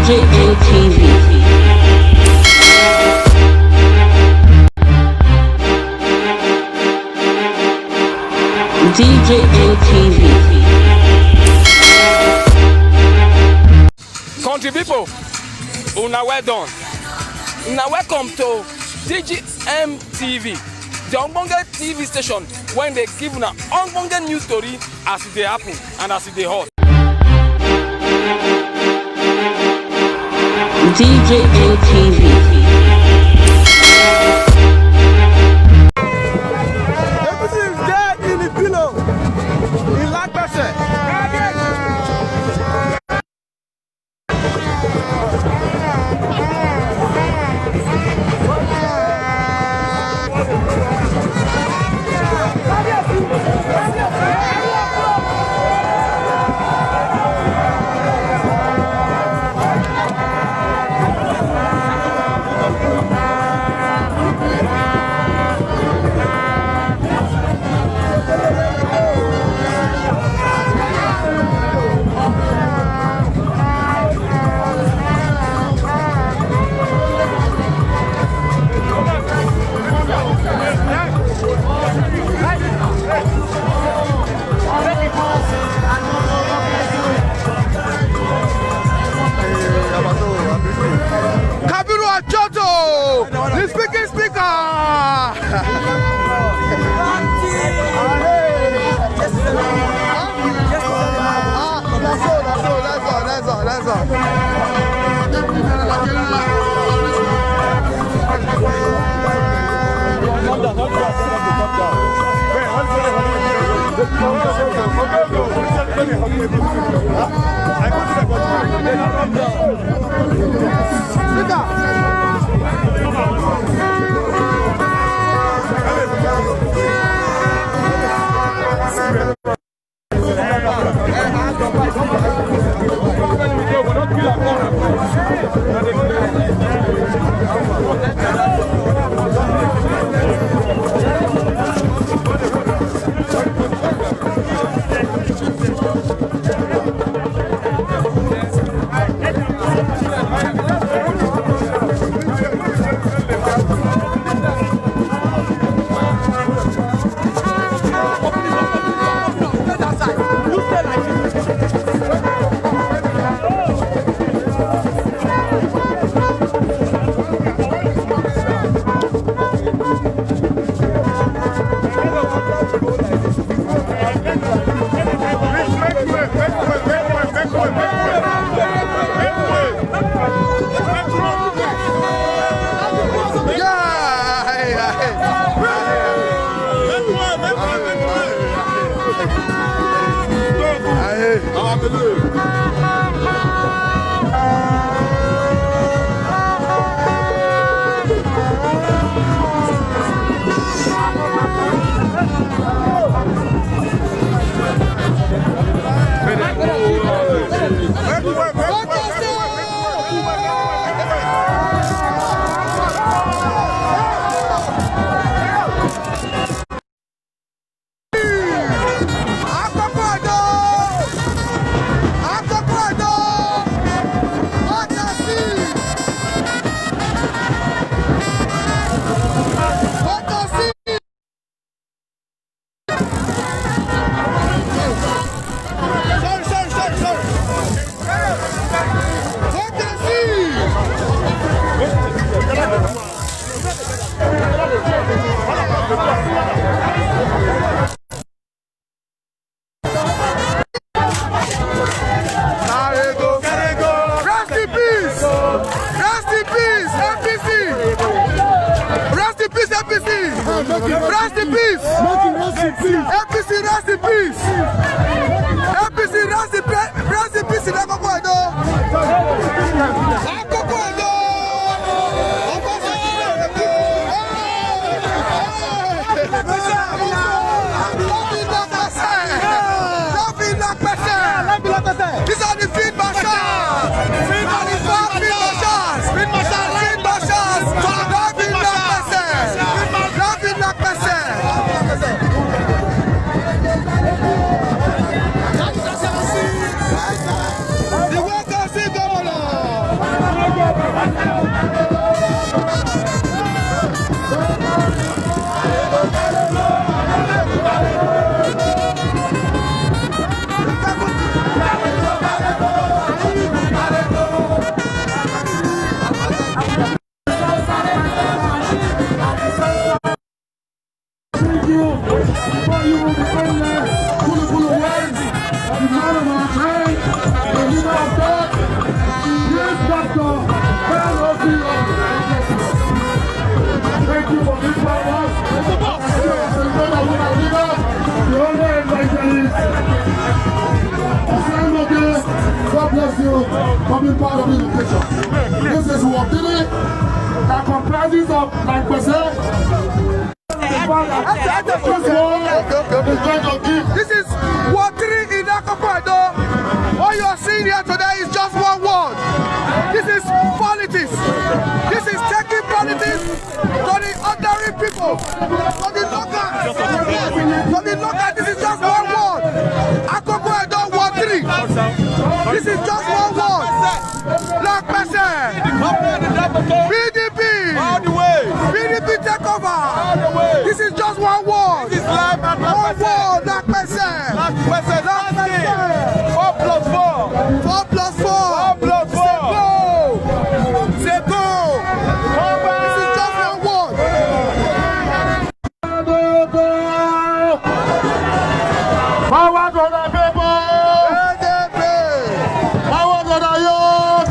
GGMTV. GGMTV. Country people, una well done. Una welcome to GGMTV, the Ogbonge TV station when they give una Ogbonge news story as it dey happen and as it dey hot. GGMTV. Everything is dead in the pillow. In like person. The speaking speaker. That's all. the man of our time, the leader of God, yes, Dr. Ben Osi of Thank you for being part of us. The owner evangelist. God bless you for being part of the education. This is Wakili that comprises of, like we say, This is Wakili in Akapado. What you are seeing here today is just one word. This is politics. This is taking politics to the ordinary people, to the local. This is just one word. Akapado Wakili. This is just one word. Black person. PDP. All the way. PDP take over. All the way. This is just one word. This is life and one word. Black person. Black person. 4 plus 4. 4 plus 4. 4 plus 4. Say go. This is just one word. Power to the people. Power to the youth.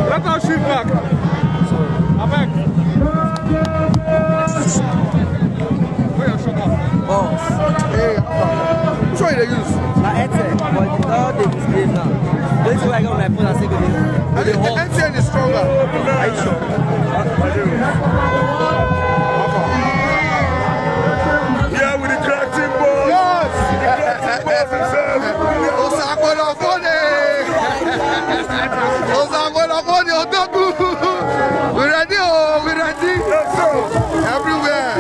Let us shoot back. Abeg. Where your shot off? Hey, which one you dey use? Na Airtel, but all dey misbehave now. The only thing I got on my phone, I say go dey hot. MTN is stronger. Are you sure? Yeah, with the crack team boys. Yes. The crack team boys himself. We ready, oh, we ready. Yes, sir. Everywhere.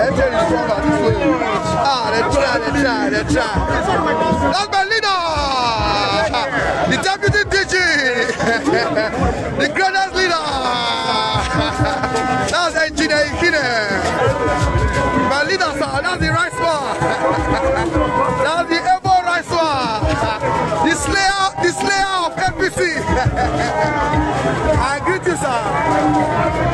MTN is stronger this way. They try. That's my leader. The deputy DG. The greatest leader. That's Engineer Ikine. My leader, sir. That's the right one. That's the able right one. The slayer of FPC. I greet you, sir.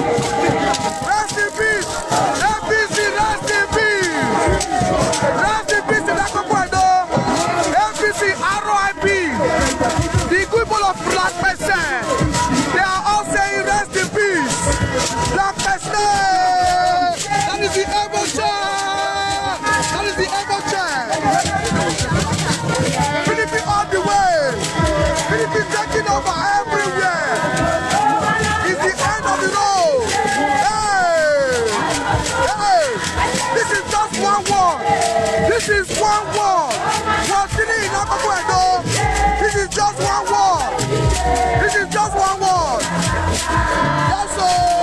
Rest in peace. FPC, rest in peace. Rest in peace in Akapado. FPC, RIP. The people of Black Person. They are all saying rest in peace. Black Person. That is the able chair. That is the able chair. Philippines all the way. Philippines taking over everywhere. It's the end of the road. Hey. This is just one word. This is one word. Wakili in Akapado. This is just one word. This is just one word. That's all.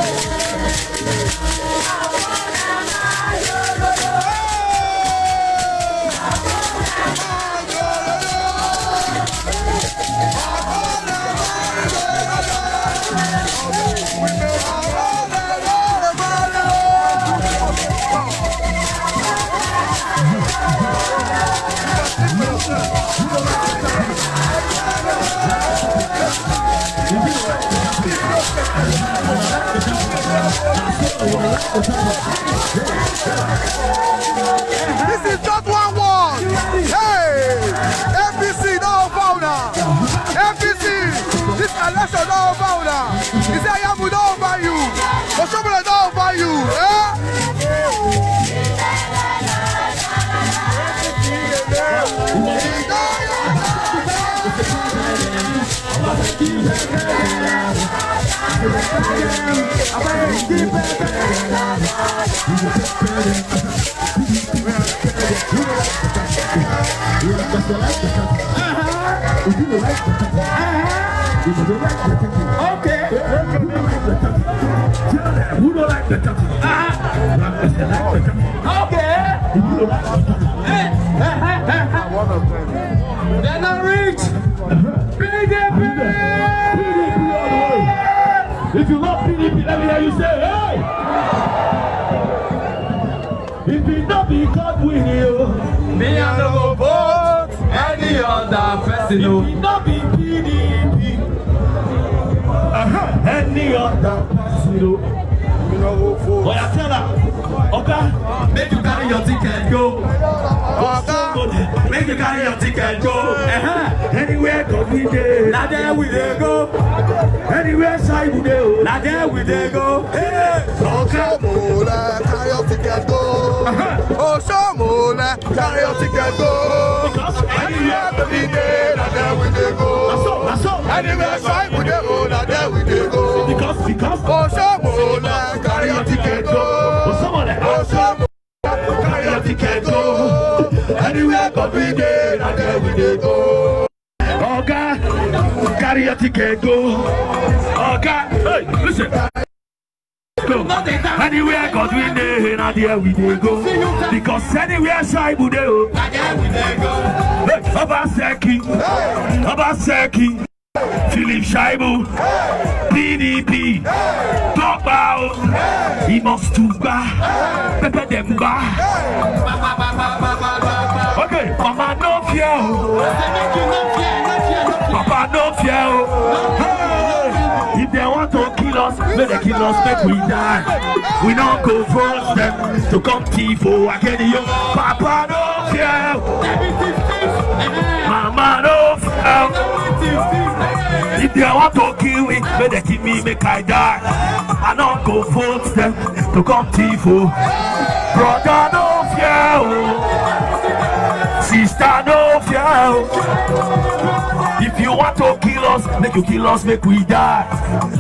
This is just one word. Hey, FBC, no founder. FBC, this election no founder. He said, I am with over you. But somebody don't over you. Okay. Who don't like the turkey? Okay. They're not rich. PDP. If you love PDP, let me hear you say, hey. If it not be God with you, me and no go vote any other person. If it not be PDP, any other person. Oh, yeah, tell her, okay, make you carry your ticket, go. Okay, make you carry your ticket, go. Anywhere God we dey, now there we dey go. Anywhere side we dey, now there we dey go. Hey, okay, Carry your ticket, go. Oh, Shomole, carry your ticket, go. Anywhere God we dey, now there we dey go. that's all. Anywhere side we dey, now there we dey go. Because, oh, Shomole, carry your ticket, go. oh, someone else. Oh, Shomole, carry your ticket, go. Anywhere God we dey, now there we dey go. Okay, carry your ticket, go. Okay, hey, listen. Go. Anywhere God we dey, now there we dey go. Because anywhere side we dey, now there we dey go. Hey, Obaseki, Philip Shaibu, PDP, talk about, he must to buy, Pepe Demba. Okay, Mama no fear, Papa no fear. If they want to kill us, let they kill us, make we die. We don't go force them to come tifo again. You, Papa no fear, Mama no fear. If they want to kill me, let they kill me, make I die. I don't go force them to come tifo. Brother no fear, sister no fear. If you want to kill us, make you kill us, make we die.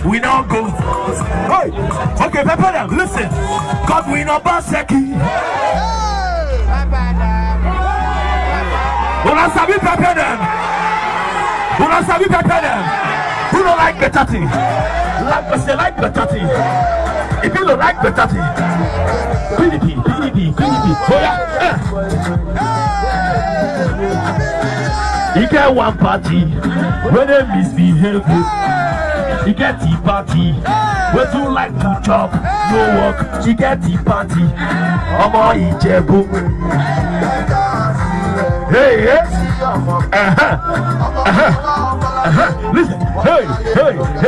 We don't go. Hey, okay, Pepper, listen. God, we know Baseki. Una sabi Pepper them. Una sabi Pepper them. Who don't like better thing? Like better thing. If you don't like better thing, PDP. Oh yeah. He get one party where they misbehave. He get tea party where you like to chop, no work. He get tea party. Omo Ijebu. Hey. Listen. Hey.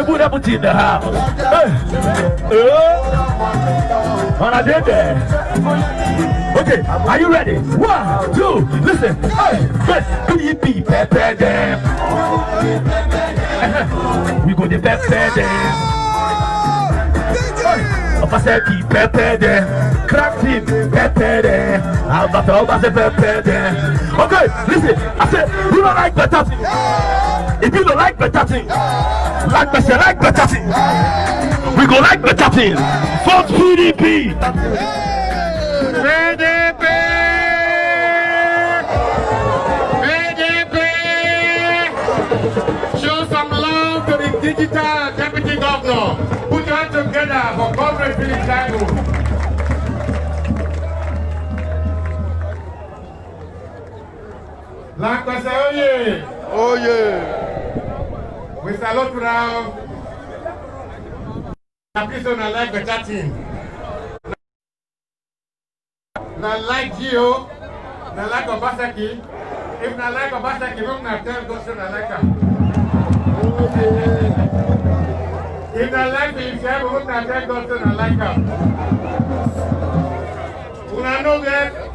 Put everything in the house. Hey. On a day there. Okay, are you ready? 1, 2, listen. Hey, PDP, pepper them. We go to pepper them. Obaseki, pepper them. Crack team, pepper them. I'm not Obaseki, pepper them. Okay, listen. I said, you don't like better thing. If you don't like better thing, like better thing, we go like better thing. Vote PDP. PDP! Show some love to the digital deputy governor. Put your hands together for Comrade Philip Shaibu. Lankwasa, oh yeah. We salute now. Please don't like the chatting. Not like Gio, not like Obaseki. If not like Obaseki, don't not tell Goshen I like her. If I like me, if I want to take Dustin, I like her. When I know that.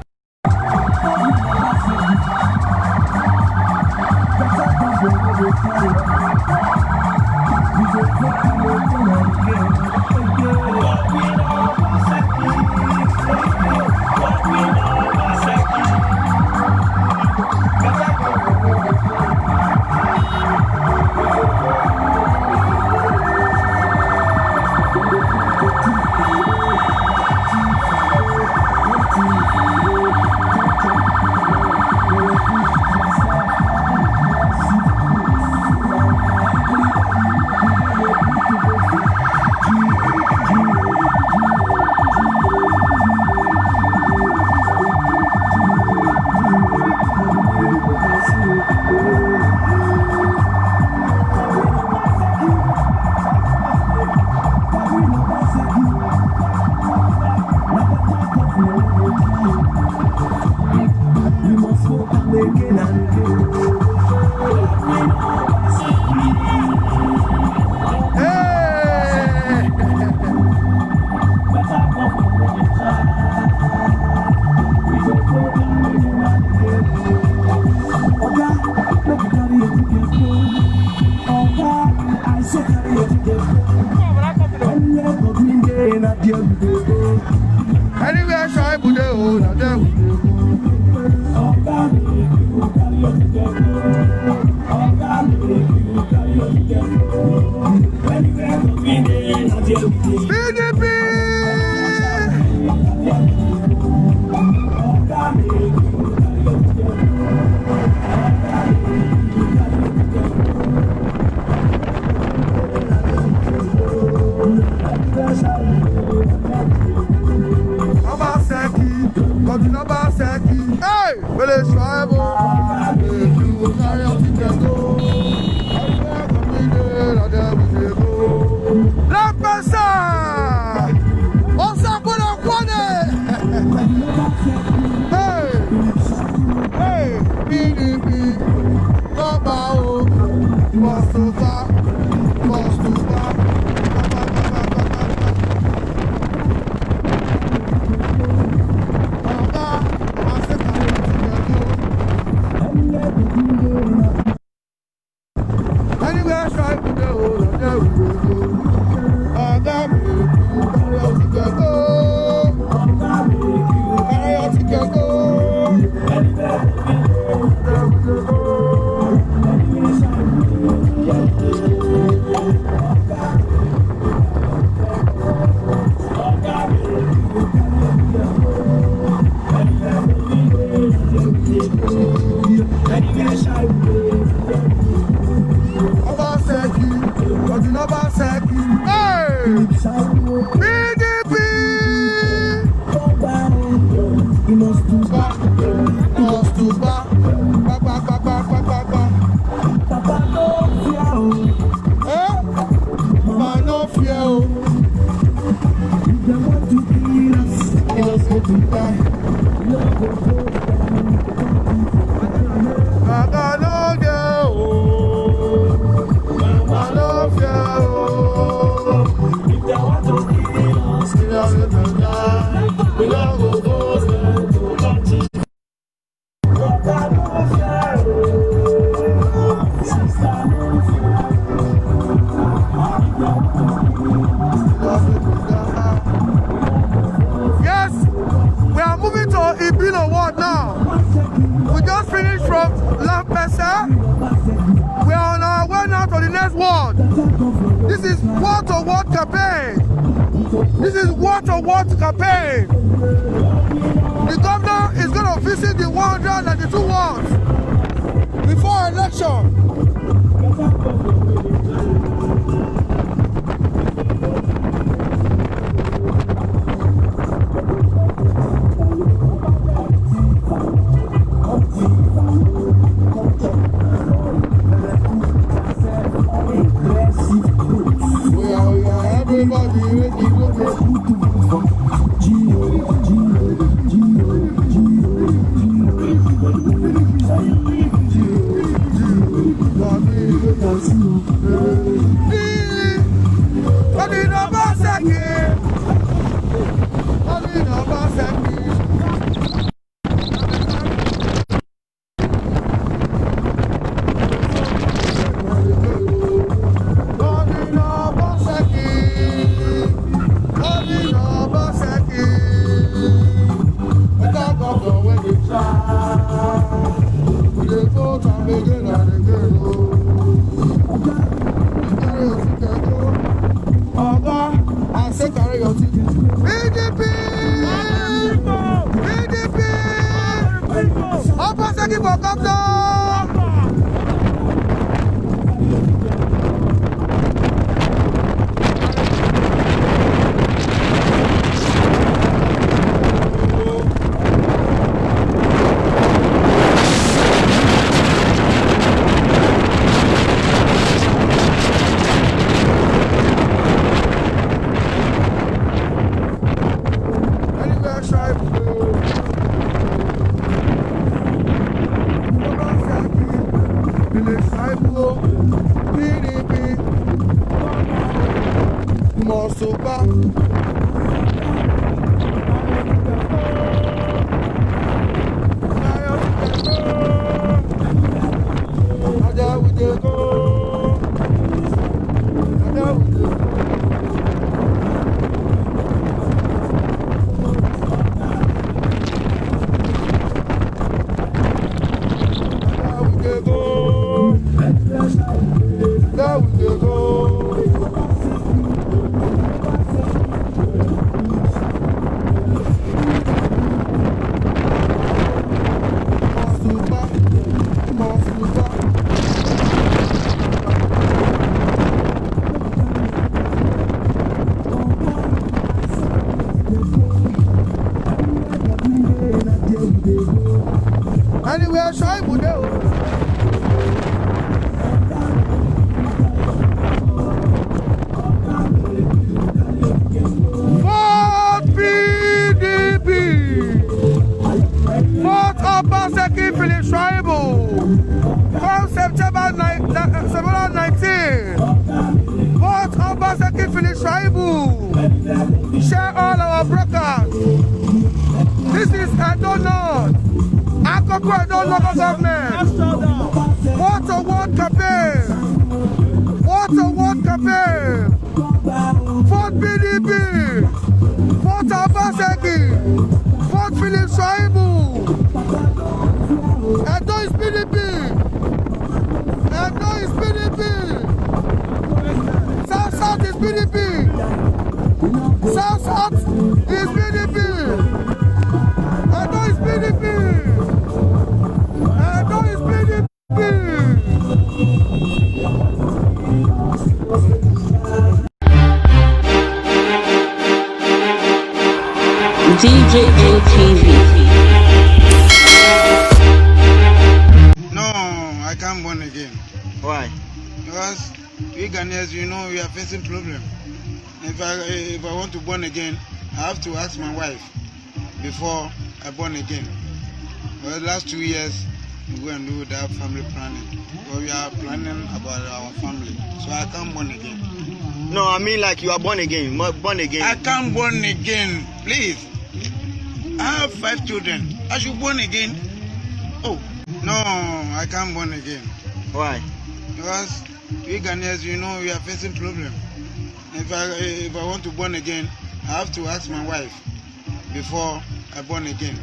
Anywhere try put the hole now there we PDP. Hey, well, it's tribal. If you carry out the go, everywhere we there, there we go. La Pesa! Osa Bona Kwane! Hey, PDP, Gobao, Mostufa, anywhere try to go, there we go. Carry out the We are on our way now to the next ward. This is ward-to-ward campaign. This is ward-to-ward campaign. The governor is going to visit the 192 wards before election. PDP! PDP! Obaseki for governor! Anywhere shy would do. Vote PDP. Vote Obaseki Philip Tribal. From September 19. Vote Obaseki Philip Tribal. Share all our broadcasts. This is I don't know. I don't local government. Water word campaign. Water word campaign. Vote PDP. Vote Obaseki. Vote Philip Tribal. Edo is PDP. Edo is PDP. South is PDP. South is PDP. Edo is PDP. GGMTV. No, I can't born again. Why? Because we Ghanaians, you know, we are facing problem. If I want to born again, I have to ask my wife before I born again. For the last 2 years, we go and do that family planning. But we are planning about our family, so I can't born again. No, I mean like you are born again. Born again. I can't born again, please. I have 5 children. I should born again. Oh, no, I can't born again. Why? Because we Ghanaians, you know, we are facing problem. If I want to born again, I have to ask my wife before I born again.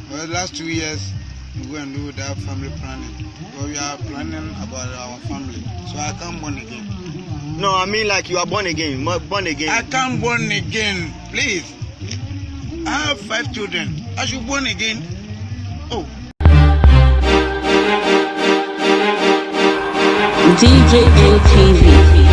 For the last 2 years, we go and do that family planning. But we are planning about our family, so I can't born again. No, I mean like you are born again. Born again. I can't born again, please. I have 5 children. I should born again. Oh. GGMTV.